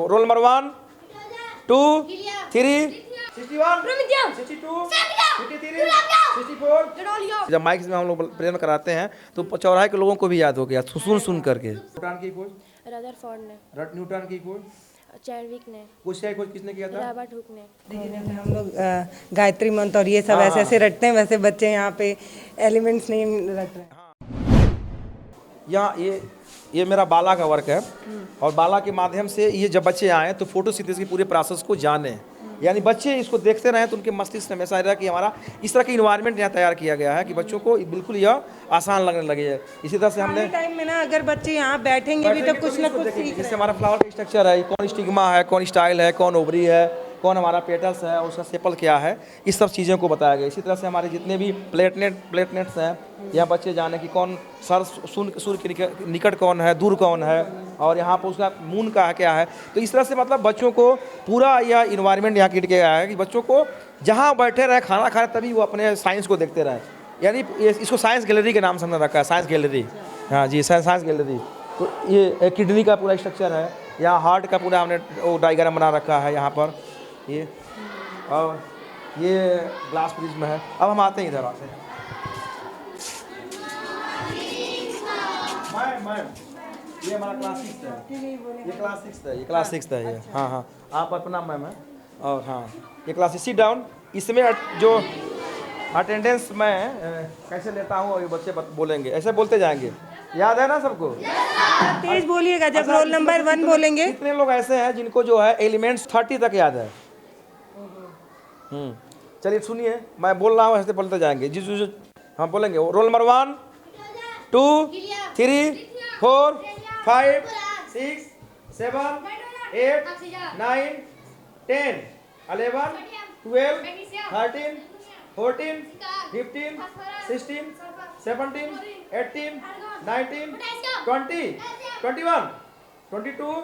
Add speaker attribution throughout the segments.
Speaker 1: Roll number 1 2 3 61 62 53 64। जब mic में हम लोग प्रेजेंट कराते हैं तो चौराहे के लोगों को भी याद हो गया सुन करके। न्यूटन की खोज
Speaker 2: रदरफोर्ड ने,
Speaker 1: न्यूटन की खोज
Speaker 2: चैडविक ने,
Speaker 1: खोज किसने किया था?
Speaker 2: रॉबर्ट हुक ने।
Speaker 3: देखिए जैसे हम लोग गायत्री मंत्र और ये सब ऐसे ऐसे रटते हैं, वैसे बच्चे यहाँ पे एलिमेंट्स नहीं रट रहे हैं।
Speaker 1: यहाँ ये मेरा बाला का वर्क है और बाला के माध्यम से ये जब बच्चे आए तो फोटोसिंथेसिस की पूरे प्रोसेस को जाने, यानी बच्चे इसको देखते रहें तो उनके मस्तिष्क में हमेशा रहा कि हमारा इस तरह की इन्वायरमेंट यहाँ तैयार किया गया है कि बच्चों को बिल्कुल यह आसान लगने लगे है। इसी तरह से हमने
Speaker 3: टाइम में ना अगर बच्चे यहाँ बैठेंगे भी तो कुछ ना कुछ सीख
Speaker 1: जैसे हमारा फ्लावर का स्ट्रक्चर है, कौन स्टिग्मा है, कौन स्टाइल है, कौन ओवरी है, कौन हमारा पेटल्स है, उसका सेपल क्या है, इस सब चीज़ों को बताया गया। इसी तरह से हमारे जितने भी प्लेटनेट्स हैं, यहाँ बच्चे जाने कि कौन सूर्य के निकट कौन है, दूर कौन है, और यहाँ पर उसका मून का क्या है। तो इस तरह से मतलब बच्चों को पूरा यह इन्वायरमेंट यहाँ किट गया है कि बच्चों को जहाँ बैठे रहे खाना खा रहे तभी वो अपने साइंस को देखते रहें। यानी इसको साइंस गैलरी के नाम से हमने रखा है, साइंस गैलरी। हाँ जी, साइंस गैलरी। तो ये किडनी का पूरा स्ट्रक्चर है, यहाँ हार्ट का पूरा हमने वो डायग्राम बना रखा है यहाँ पर ये, और ये ग्लास प्रिज्म है। अब हम आते हैं इधर आते हैं। मैम ये हमारा क्लास 6 है, ये क्लास 6 है, ये क्लास 6 है ये। हाँ हाँ, आप अपना मैम है। और हाँ, ये क्लास सिट डाउन। इसमें जो अटेंडेंस मैं कैसे लेता हूँ और ये बच्चे बोलेंगे, ऐसे बोलते जाएंगे। याद है ना सबको?
Speaker 3: तेज बोलिएगा जब रोल नंबर 1 बोलेंगे।
Speaker 1: कितने लोग ऐसे हैं जिनको जो है एलिमेंट्स 30 तक याद है? चलिए सुनिए, मैं बोल रहा हूँ ऐसे बोलते जाएंगे। जिस हम बोलेंगे रोल नंबर 1 2 3 4 5 6 7 8 9 10 11 12 13 14 15 16 17 18 19 20 21 22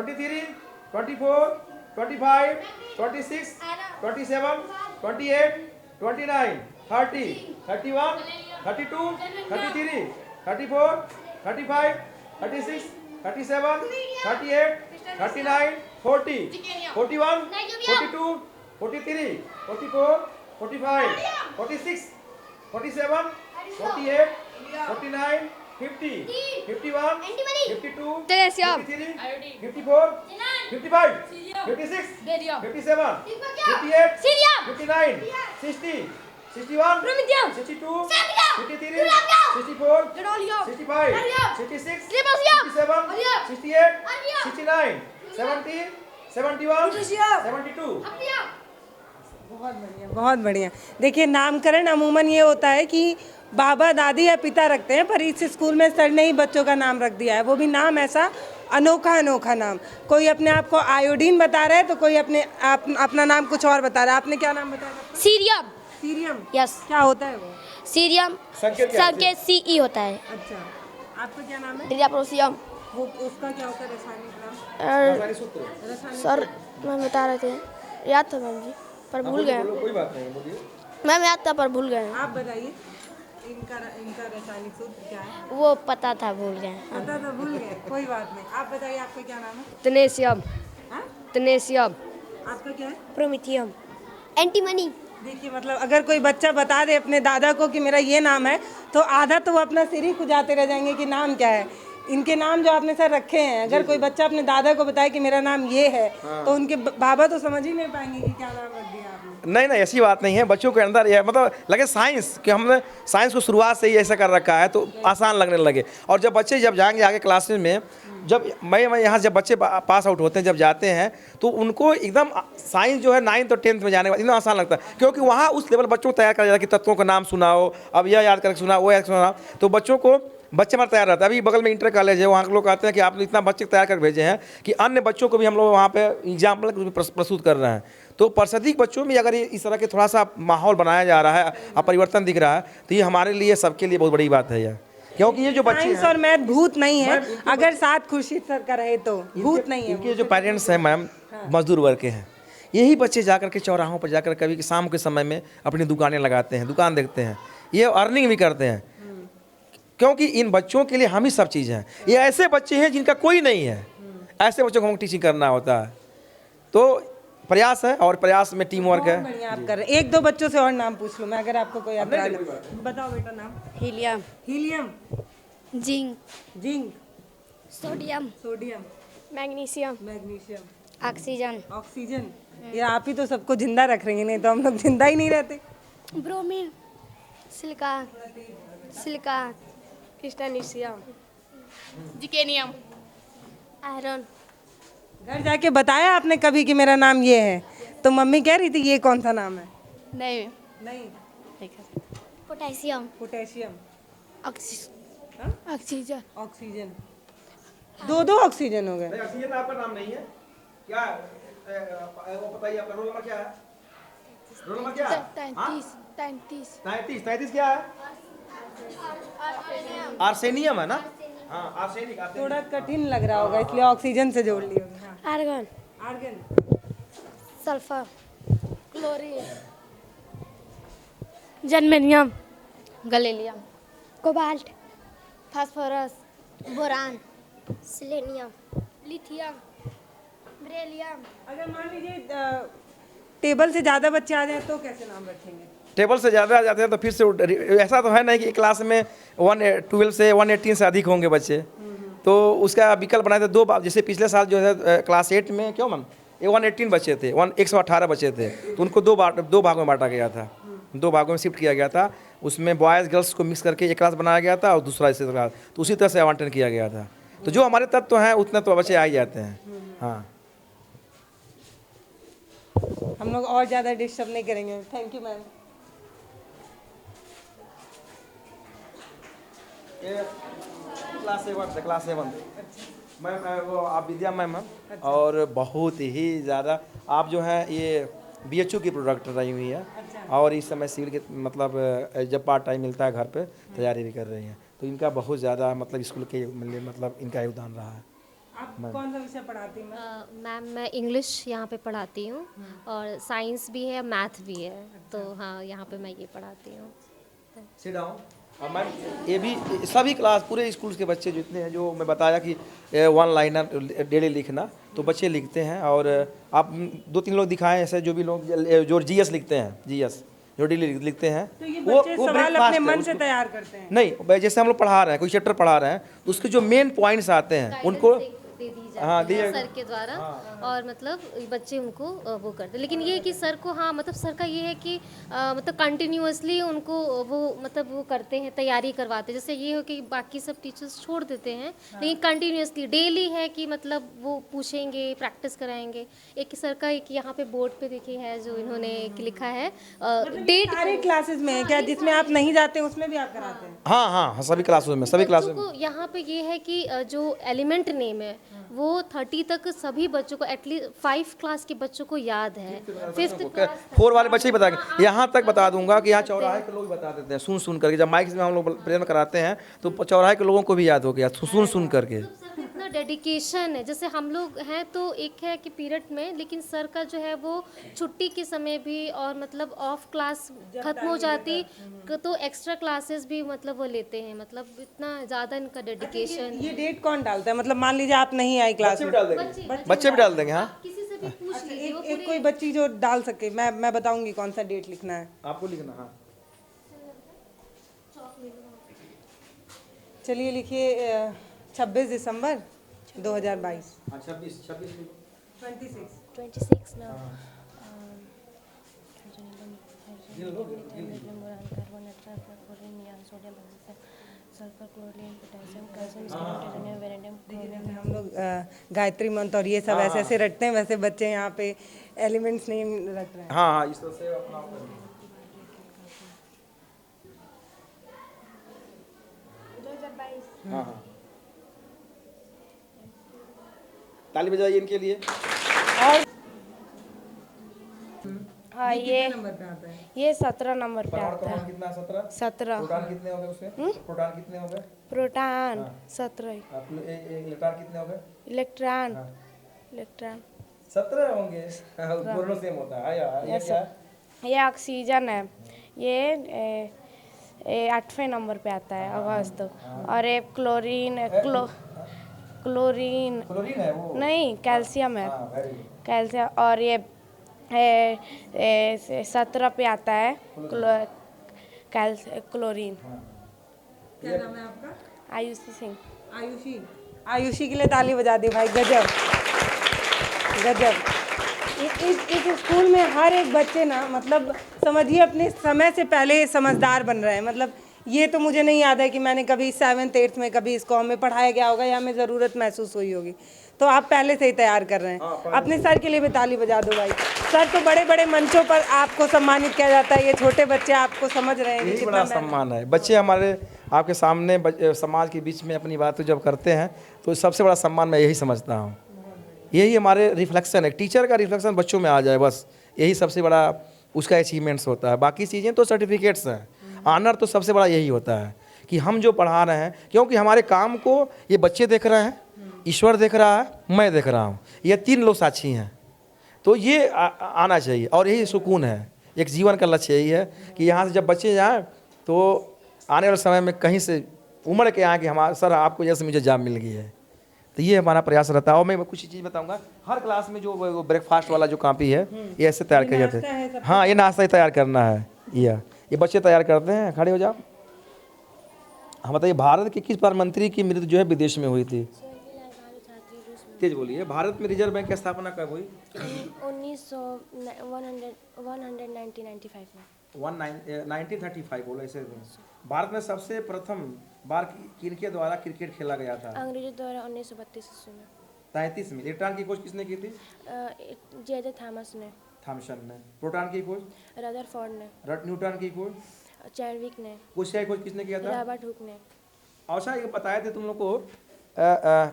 Speaker 1: 23 24 25 26 27 28 29 30 31 32 33 34 35 36 37 38 39 40 41 42 43 44 45 46 47 48 49 50 51 52 53 54 55 56 57 58 59 60 61 62 53 64 65 66 67 68 69 70 71 72।
Speaker 3: बहुत बढ़िया। देखिए नामकरण अमूमन ये होता है कि बाबा दादी या पिता रखते हैं, पर इस स्कूल में सर ने ही बच्चों का नाम रख दिया है, वो भी नाम ऐसा अनोखा नाम। कोई अपने आप को आयोडीन बता रहा है तो कोई अपना नाम कुछ और बता रहा है। आपने क्या नाम बताया?
Speaker 2: सीरियम।
Speaker 3: सीरियम?
Speaker 2: यस।
Speaker 3: क्या होता है वो?
Speaker 2: सीरियम संकेत CE होता है।
Speaker 3: अच्छा, आपका क्या नाम है?
Speaker 2: डिजाप्रोसियम।
Speaker 3: वो उसका क्या होता है रासायनिक नाम?
Speaker 2: सर मैम बता रहे थे, याद था मैम जी, पर भूल गए।
Speaker 1: कोई बात नहीं, बोलिए।
Speaker 2: मैम याद था पर भूल गए।
Speaker 3: आप बताइए इनका रासायनिक सूत्र क्या है?
Speaker 2: वो पता था, भूल गए।
Speaker 3: पता तो भूल गए, कोई बात नहीं। आप बताइए आपका क्या नाम है?
Speaker 2: तनेशियम। तनेशियम।
Speaker 3: आपका क्या है?
Speaker 2: प्रोमिथियम। एंटीमनी।
Speaker 3: देखिए मतलब अगर कोई बच्चा बता दे अपने दादा को कि मेरा ये नाम है तो आधा तो वो अपना सिर ही खुजाते रह जाएंगे कि नाम क्या है। इनके नाम जो आपने सर रखे हैं, अगर कोई बच्चा अपने दादा को बताए कि मेरा नाम ये है, तो उनके बाबा तो समझ ही नहीं पाएंगे कि क्या नाम रख दिया आपने।
Speaker 1: नहीं ऐसी बात नहीं है। बच्चों के अंदर यह मतलब लगे साइंस कि हमने साइंस को शुरुआत से ही ऐसा कर रखा है तो आसान लगने लगे। और जब बच्चे जब जाएंगे आगे क्लासेस में, जब मैं यहाँ जब बच्चे पास आउट होते हैं, जब जाते हैं तो उनको एकदम साइंस जो है 9th और 10th में जाने के बाद एकदम आसान लगता है, क्योंकि वहाँ उस लेवल बच्चों को तैयार करा जाता है कि तत्वों का नाम सुनाओ, अब यह याद करके सुना, वो याद सुना। तो बच्चे हमारे तैयार रहता है। अभी बगल में इंटर कॉलेज है, वहाँ के लोग कहते हैं कि आपने इतना बच्चे तैयार कर भेजे हैं कि अन्य बच्चों को भी हम लोग वहाँ पे एग्जाम्पल के रूप में प्रस्तुत कर रहे हैं। तो पारिस्थितिक बच्चों में अगर इस तरह के थोड़ा सा माहौल बनाया जा रहा है और परिवर्तन दिख रहा है तो ये हमारे लिए सबके लिए बहुत बड़ी बात है यह, क्योंकि ये जो बच्चे
Speaker 3: साइंस और मैथ भूत नहीं है। अगर साथ खुर्शीद सर का रहे तो भूत नहीं है।
Speaker 1: इनके जो पेरेंट्स हैं मैम, मजदूर वर्ग के हैं। यही बच्चे जाकर के चौराहों पर जाकर कभी शाम के समय में अपनी दुकानें लगाते हैं, दुकान देखते हैं, ये अर्निंग भी करते हैं, क्योंकि इन बच्चों के लिए हम ही सब चीज़ हैं। ये ऐसे बच्चे हैं जिनका कोई नहीं है, ऐसे बच्चों को हमको टीचिंग करना होता है। तो प्रयास है और प्रयास में टीम वर्क है।
Speaker 3: बढ़िया आप कर रहे हैं। एक दो बच्चों से और नाम पूछ लूँ मैं, अगर आपको कोई ऐतराज हो। बताओ बेटा नाम।
Speaker 2: Helium,
Speaker 3: helium,
Speaker 2: zinc,
Speaker 3: zinc,
Speaker 2: sodium,
Speaker 3: sodium,
Speaker 2: magnesium,
Speaker 3: magnesium,
Speaker 2: oxygen,
Speaker 3: oxygen. ये आप ही तो सबको जिंदा रख रही हैं, नहीं तो हम लोग जिंदा ही नहीं रहते।
Speaker 2: ब्रोमीन, सिलिकॉन, सिलिकॉन, क्रिस्टनेशियम, जिकेनियम, आयरन।
Speaker 3: घर जाके बताया आपने कभी कि मेरा नाम ये है? तो मम्मी कह रही थी ये कौन सा नाम है?
Speaker 2: नहीं,
Speaker 3: नहीं।
Speaker 2: Potassium,
Speaker 3: potassium,
Speaker 2: oxygen,
Speaker 3: oxygen. दो दो ऑक्सीजन हो गए।
Speaker 1: ऑक्सीजन आपका नाम नहीं है क्या? वो बताइए आपका रोल नंबर क्या है? रोल नंबर क्या है?
Speaker 2: 33, 33,
Speaker 1: 33 क्या है? आर्सेनियम है ना? हाँ, आर्सेनिक।
Speaker 3: थोड़ा कठिन लग रहा होगा इसलिए ऑक्सीजन से जोड़ ली होगी। हाँ।
Speaker 2: Argon,
Speaker 3: argon,
Speaker 2: sulphur, chlorine, germanium, gallium, cobalt, phosphorus, boron, selenium, lithium, beryllium.
Speaker 3: अगर मान लीजिए टेबल से ज़्यादा बच्चे आ जाए तो कैसे नाम रखेंगे?
Speaker 1: टेबल से ज़्यादा आ जाते हैं तो फिर से ऐसा तो है नहीं कि क्लास में 112 से 118 से अधिक होंगे बच्चे, तो उसका विकल्प बनाए थे दो बार। जैसे पिछले साल जो है क्लास 8 में क्यों मैम ये 118 बच्चे थे, 118 बच्चे थे, तो उनको दो भागों में बांटा गया था, 2 भागों में शिफ्ट किया गया था। उसमें बॉयज़ गर्ल्स को मिक्स करके एक क्लास बनाया गया था और दूसरा इसी क्लास, तो उसी तरह से आवंटन किया गया था। तो जो हमारे तत्व हैं उतने तो बच्चे आ ही जाते हैं। हाँ,
Speaker 3: हम लोग और ज़्यादा डिस्टर्ब नहीं करेंगे। Thank you ma'am.
Speaker 1: Class 7 ma'am, वो आप विद्या मैम हैं और बहुत ही ज़्यादा आप जो है ये BHU की प्रोडक्ट रही हुई है और इस समय सिविल के मतलब जब पार्ट टाइम मिलता है घर पे तैयारी भी कर रही हैं, तो इनका बहुत ज़्यादा मतलब स्कूल के मतलब इनका योगदान रहा है।
Speaker 3: आप कौन सा विषय पढ़ाती हैं?
Speaker 4: मैम मैं इंग्लिश यहाँ पे पढ़ाती हूँ और साइंस भी है, मैथ भी है, तो हाँ यहाँ पे मैं ये पढ़ाती हूँ।
Speaker 1: Sit down. और मैम ये भी सभी क्लास पूरे स्कूल के बच्चे जितने हैं, जो मैं बताया कि 1 लाइनर डेली लिखना, तो बच्चे लिखते हैं। और आप 2-3 लोग दिखाएं ऐसे जो भी लोग जो GS लिखते हैं, GS जो डेली लिखते हैं,
Speaker 3: तो ये बच्चे सवाल अपने
Speaker 1: breakfast है,
Speaker 3: मन से
Speaker 1: उसको-
Speaker 3: तैयार करते हैं?
Speaker 1: नहीं, जैसे हम लोग पढ़ा रहे हैं, कोई चैप्टर पढ़ा रहे हैं, तो उसके जो मेन पॉइंट्स आते हैं उनको
Speaker 4: दे दी
Speaker 1: हाँ,
Speaker 4: जाती है
Speaker 1: दिए-
Speaker 4: सर के द्वारा और मतलब बच्चे उनको वो करते हैं। लेकिन ये है कि सर को हाँ मतलब सर का ये है कि मतलब कंटिन्यूअसली उनको वो मतलब वो करते हैं, तैयारी करवाते हैं। जैसे ये हो कि बाकी सब टीचर्स छोड़ देते हैं, लेकिन कंटिन्यूअसली डेली है कि मतलब वो पूछेंगे, प्रैक्टिस कराएंगे। एक सर का एक यहाँ पे बोर्ड पे देखिए है जो इन्होंने एक लिखा है डेट।
Speaker 3: सारे क्लासेस में है क्या? जिसमें आप नहीं जाते उसमें भी आप कराते हैं?
Speaker 1: हाँ हाँ, सभी क्लासों में, सभी क्लासों में।
Speaker 4: को यहाँ पे ये है कि जो एलिमेंट नेम है वो 30 तक सभी बच्चों को एटलीस्ट 5 क्लास के बच्चों को याद है। 5th क्लास
Speaker 1: 4 वाले बच्चे ही बताएंगे। यहाँ तक बता दूंगा कि यहाँ चौराहे के लोग बता देते हैं सुन करके, जब माइक में हम लोग प्रेजेंट कराते हैं तो चौराहे के लोगों को भी याद हो गया सुन करके।
Speaker 4: सर का इतना डेडिकेशन है। जैसे हम लोग हैं तो एक है कि पीरियड में, लेकिन सर का जो है वो छुट्टी के समय भी और मतलब ऑफ क्लास खत्म हो जाती तो एक्स्ट्रा क्लासेस भी मतलब वो लेते हैं। मतलब इतना ज़्यादा इनका डेडिकेशन।
Speaker 3: ये डेट कौन डालता है? मतलब मान लीजिए आप नहीं आई क्लास
Speaker 1: बच्चे भी
Speaker 3: में,
Speaker 1: डाल देंगे, बच्चे भी डाल देंगे। हाँ,
Speaker 4: किसी से भी पूछ लीजिए वो
Speaker 3: एक कोई बच्ची जो डाल सके, मैं बताऊंगी कौन सा डेट लिखना है।
Speaker 1: आपको लिखना। हाँ,
Speaker 3: चलिए लिखिए 26 दिसंबर 2022।
Speaker 1: 26
Speaker 3: 26
Speaker 2: 26 ना।
Speaker 3: हम लोग गायत्री मंत्र और ये सब ऐसे ऐसे रटते हैं, वैसे बच्चे यहाँ पे एलिमेंट्स नहीं रट रहे हैं।
Speaker 1: हाँ हाँ, इस तरह से अपना हाँ हाँ, ताली बजाइए इनके लिए।
Speaker 2: हाँ ये
Speaker 3: नंबर पे आता है?
Speaker 2: ये 17 नंबर पे आता है।
Speaker 1: प्रोटॉन कितना? 17।
Speaker 2: 17
Speaker 1: प्रोटॉन कितने हो गए उसमें? प्रोटॉन कितने हो गए?
Speaker 2: प्रोटॉन 17,
Speaker 1: आप इलेक्ट्रॉन कितने हो गए?
Speaker 2: इलेक्ट्रॉन इलेक्ट्रॉन
Speaker 1: 17 होंगे। दोनों सेम होता है। ये क्या है?
Speaker 2: ये ऑक्सीजन है। ये 8वें नंबर पे आता है अगस्त। और एक क्लोरीन क्लोरीन
Speaker 1: क्लोरीन है वो?
Speaker 2: नहीं, कैल्शियम है।
Speaker 1: हाँ, very good।
Speaker 2: कैल्शियम। और ये 17 पे आता है क्लोरीन।
Speaker 3: क्या नाम है आपका?
Speaker 2: आयुषी सिंह।
Speaker 3: आयुषी। आयुषी के लिए ताली बजा दी भाई, गजब गजब। इस स्कूल में हर एक बच्चे ना, मतलब समझिए अपने समय से पहले समझदार बन रहे हैं। मतलब ये तो मुझे नहीं याद है कि मैंने कभी 7th 8th में कभी इसको हमें पढ़ाया गया होगा या हमें ज़रूरत महसूस हुई होगी। तो आप पहले से ही तैयार कर रहे हैं। अपने सर के लिए भी ताली बजा दो भाई। सर तो बड़े बड़े मंचों पर आपको सम्मानित किया जाता है, ये छोटे बच्चे आपको समझ रहे हैं कि
Speaker 1: यही
Speaker 3: कितना
Speaker 1: बड़ा
Speaker 3: मेहनत-
Speaker 1: सम्मान है। बच्चे हमारे आपके सामने समाज के बीच में अपनी बातें जब करते हैं तो सबसे बड़ा सम्मान मैं यही समझता हूँ। यही हमारे रिफ्लेक्शन है, टीचर का रिफ्लेक्शन बच्चों में आ जाए, बस यही सबसे बड़ा उसका अचीवमेंट्स होता है। बाकी चीज़ें तो सर्टिफिकेट्स हैं, ऑनर तो सबसे बड़ा यही होता है कि हम जो पढ़ा रहे हैं, क्योंकि हमारे काम को ये बच्चे देख रहे हैं, ईश्वर देख रहा है, मैं देख रहा हूँ, ये 3 लोग साक्षी हैं। तो ये आना चाहिए और यही सुकून है। एक जीवन का लक्ष्य यही है कि यहाँ से जब बच्चे जाएँ तो आने वाले समय में कहीं से उमड़ के आए कि हमारा सर आपको जैसे मुझे जॉब मिल गई है। तो ये हमारा प्रयास रहता है। और मैं कुछ चीज़ बताऊंगा, हर क्लास में जो ब्रेकफास्ट वाला जो कॉपी है ये ऐसे तैयार किए जाते हैं। हाँ, ये नाश्ता ही तैयार करना है, ये बच्चे तैयार करते हैं। खड़े हो जाओ। हम बताइए, भारत के किस प्रधानमंत्री की मृत्यु जो है विदेश में हुई थी? तेज बोलिए। भारत में रिजर्व बैंक की स्थापना कब हुई? 1935 बोलो ऐसे। भारत में सबसे प्रथम बार किनके द्वारा क्रिकेट खेला गया था?
Speaker 2: अंग्रेजों द्वारा 1932 ईस्वी में।
Speaker 1: 33 में। इलेक्ट्रॉन की खोज किसने की थी?
Speaker 2: जे थॉमस ने।
Speaker 1: थॉमसन ने। प्रोटॉन की खोज?
Speaker 2: रदरफोर्ड ने।
Speaker 1: न्यूटन की खोज?
Speaker 2: चैडविक ने।
Speaker 1: कोशिका की खोज किसने किया था?
Speaker 2: रॉबर्ट हुक ने।
Speaker 1: अच्छा, ये बताए थे तुम लोग को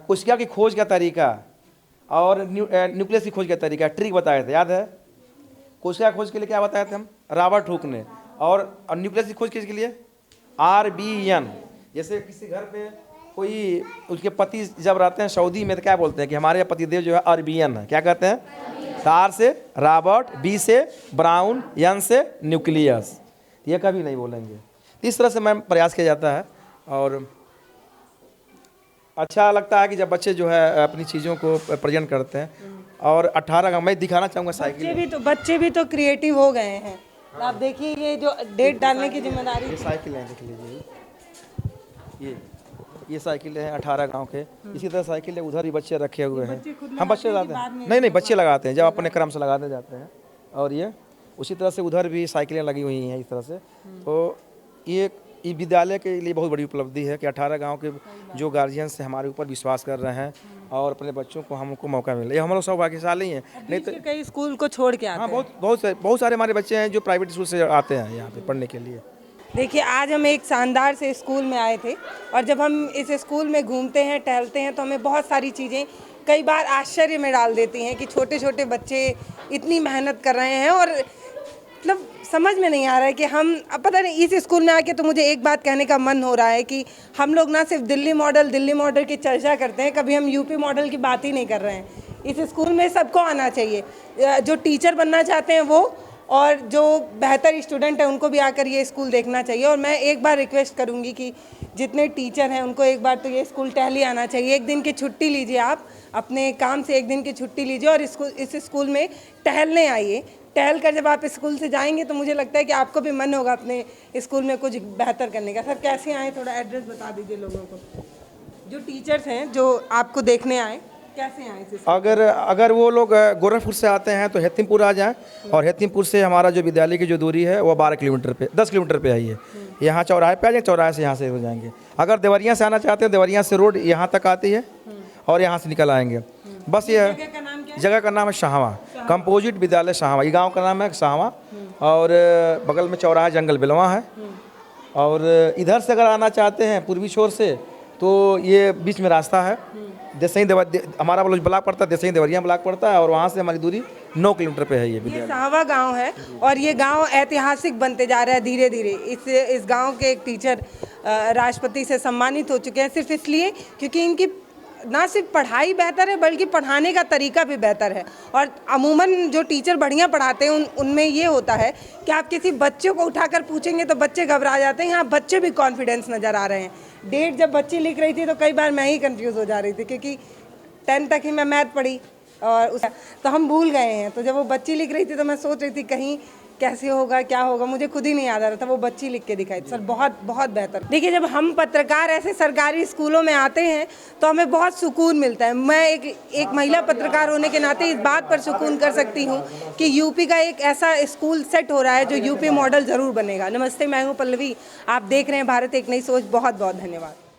Speaker 1: कोशिका की खोज का तरीका और न्यूक्लियस की खोज का तरीका, ट्रिक बताए थे, याद है? कोशिका खोज के लिए क्या बताए थे हम? रॉबर्ट हुक ने। और न्यूक्लियस की खोज किसके लिए? RBN। जैसे किसी घर पे कोई उसके पति जब रहते हैं सऊदी में तो क्या बोलते हैं कि हमारे पतिदेव जो है RBN है। क्या कहते हैं? R से रॉबर्ट, B से ब्राउन, N से न्यूक्लियस। ये कभी नहीं बोलेंगे। इस तरह से मैं प्रयास किया जाता है और अच्छा लगता है कि जब बच्चे जो है अपनी चीज़ों को प्रेजेंट करते हैं। और 18 का मैं दिखाना चाहूँगा साइकिल।
Speaker 3: बच्चे भी तो क्रिएटिव हो गए हैं। आप देखिए ये जो डेट डालने की जिम्मेदारी।
Speaker 1: ये साइकिल है, देख लीजिए। ये साइकिल है 18 गांव के। इसी तरह साइकिल है, उधर ही बच्चे रखे हुए हैं। हम बच्चे लगाते हैं? नहीं, बच्चे लगाते हैं जब अपने क्रम से लगाते जाते हैं। और ये उसी तरह से उधर भी साइकिलें लगी हुई हैं इस तरह से। तो ये विद्यालय के लिए बहुत बड़ी उपलब्धि है कि 18 गांव के जो गार्जियंस हैं हमारे ऊपर विश्वास कर रहे हैं और अपने बच्चों को हमको मौका मिले। ये हम लोग सौभाग्यशाली हैं। नहीं तो
Speaker 3: कई स्कूल को छोड़ के आते
Speaker 1: हाँ,
Speaker 3: हैं।
Speaker 1: बहुत सारे हमारे बच्चे हैं जो प्राइवेट स्कूल से आते हैं यहाँ पे पढ़ने के लिए।
Speaker 3: देखिए, आज हम एक शानदार से स्कूल में आए थे और जब हम इस स्कूल में घूमते हैं, टहलते हैं तो हमें बहुत सारी चीज़ें कई बार आश्चर्य में डाल देती हैं कि छोटे छोटे बच्चे इतनी मेहनत कर रहे हैं और मतलब समझ में नहीं आ रहा है कि हम, अब पता नहीं, इस स्कूल में आके तो मुझे एक बात कहने का मन हो रहा है कि हम लोग ना सिर्फ दिल्ली मॉडल की चर्चा करते हैं, कभी हम यूपी मॉडल की बात ही नहीं कर रहे हैं। इस स्कूल में सबको आना चाहिए, जो टीचर बनना चाहते हैं वो, और जो बेहतर स्टूडेंट हैं उनको भी आकर ये स्कूल देखना चाहिए। और मैं एक बार रिक्वेस्ट करूँगी कि जितने टीचर हैं उनको एक बार तो ये स्कूल टहल ही आना चाहिए। एक दिन की छुट्टी लीजिए, आप अपने काम से एक दिन की छुट्टी लीजिए और इस स्कूल में टहलने आइए। टहल कर जब आप स्कूल से जाएंगे तो मुझे लगता है कि आपको भी मन होगा अपने स्कूल में कुछ बेहतर करने का। सर, कैसे आए, थोड़ा एड्रेस बता दीजिए लोगों को, जो टीचर्स हैं जो आपको देखने आए, कैसे आए?
Speaker 1: अगर वो लोग गोरखपुर से आते हैं तो हेतिमपुर आ जाएं। और हेतिमपुर से हमारा जो विद्यालय की जो दूरी है वो 12 किलोमीटर पे, 10 किलोमीटर पे आई है। यहाँ चौराहे पे आ जाए, चौराहे से यहाँ से हो जाएंगे। अगर देवरिया से आना चाहते हैं, देवरिया से रोड यहाँ तक आती है और यहाँ से निकल आएंगे। बस ये जगह का नाम है शाहवा, कंपोजिट विद्यालय शाहवा। ये गांव का नाम है शाहवा और बगल में चौराहा जंगल बिलवा है। और इधर से अगर आना चाहते हैं पूर्वी छोर से तो ये बीच में रास्ता है। देसई हमारा ब्लॉक पड़ता है, देसई देवरिया ब्लॉक पड़ता है और वहाँ से हमारी दूरी 9 किलोमीटर पे है ये विद्यालय।
Speaker 3: शाहवा गांव है और ये गांव ऐतिहासिक बनते जा रहा है धीरे धीरे। इस गांव के एक टीचर राष्ट्रपति से सम्मानित हो चुके हैं सिर्फ इसलिए क्योंकि इनकी ना सिर्फ पढ़ाई बेहतर है बल्कि पढ़ाने का तरीका भी बेहतर है। और अमूमन जो टीचर बढ़िया पढ़ाते हैं उनमें ये होता है कि आप किसी बच्चे को उठाकर पूछेंगे तो बच्चे घबरा जाते हैं, यहाँ बच्चे भी कॉन्फिडेंस नज़र आ रहे हैं। डेट जब बच्ची लिख रही थी तो कई बार मैं ही कंफ्यूज हो जा रही थी, क्योंकि 10 तक ही मैं मैथ पढ़ी और तो हम भूल गए हैं। तो जब वो बच्ची लिख रही थी तो मैं सोच रही थी कहीं कैसे होगा, क्या होगा, मुझे खुद ही नहीं याद आ रहा था। वो बच्ची लिख के दिखाई। सर बहुत बहुत बेहतर। देखिए, जब हम पत्रकार ऐसे सरकारी स्कूलों में आते हैं तो हमें बहुत सुकून मिलता है। मैं एक महिला पत्रकार होने के नाते इस बात पर सुकून कर सकती हूँ कि यूपी का एक ऐसा स्कूल सेट हो रहा है जो यूपी मॉडल ज़रूर बनेगा। नमस्ते, मैं हूँ पल्लवी, आप देख रहे हैं भारत एक नई सोच। बहुत बहुत धन्यवाद।